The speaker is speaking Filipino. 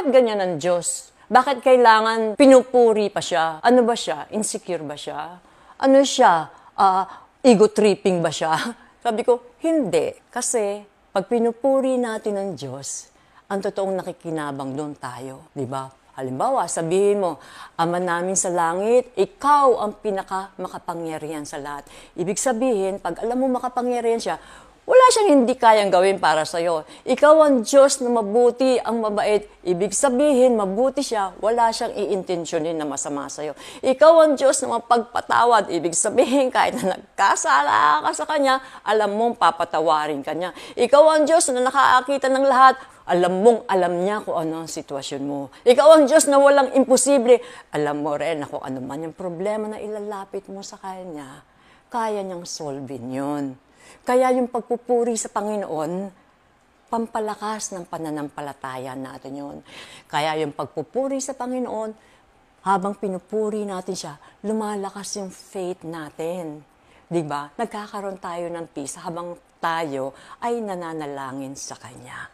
Bakit ganyan ang Diyos? Bakit kailangan pinupuri pa siya? Ano ba siya? Insecure ba siya? Ano siya? Ego-tripping ba siya? Sabi ko, hindi. Kasi pag pinupuri natin ang Diyos, ang totoong nakikinabang doon tayo. Diba? Halimbawa, sabihin mo, Ama namin sa langit, ikaw ang pinaka-makapangyarihan sa lahat. Ibig sabihin, pag alam mo makapangyarihan siya, wala siyang hindi kayang gawin para sa'yo. Ikaw ang Diyos na mabuti, ang mabait. Ibig sabihin, mabuti siya, wala siyang iintensyonin na masama sa'yo. Ikaw ang Diyos na mapagpatawad. Ibig sabihin, kahit na nagkasala ka sa Kanya, alam mong papatawarin ka niya. Ikaw ang Diyos na nakakita ng lahat, alam niya kung ano ang sitwasyon mo. Ikaw ang Diyos na walang imposible. Alam mo rin na kung ano man yung problema na ilalapit mo sa Kanya, kaya niyang solvein yun. Kaya yung pagpupuri sa Panginoon, pampalakas ng pananampalataya natin yun. Kaya yung pagpupuri sa Panginoon, habang pinupuri natin siya, lumalakas yung faith natin. Diba? Nagkakaroon tayo ng peace habang tayo ay nananalangin sa Kanya.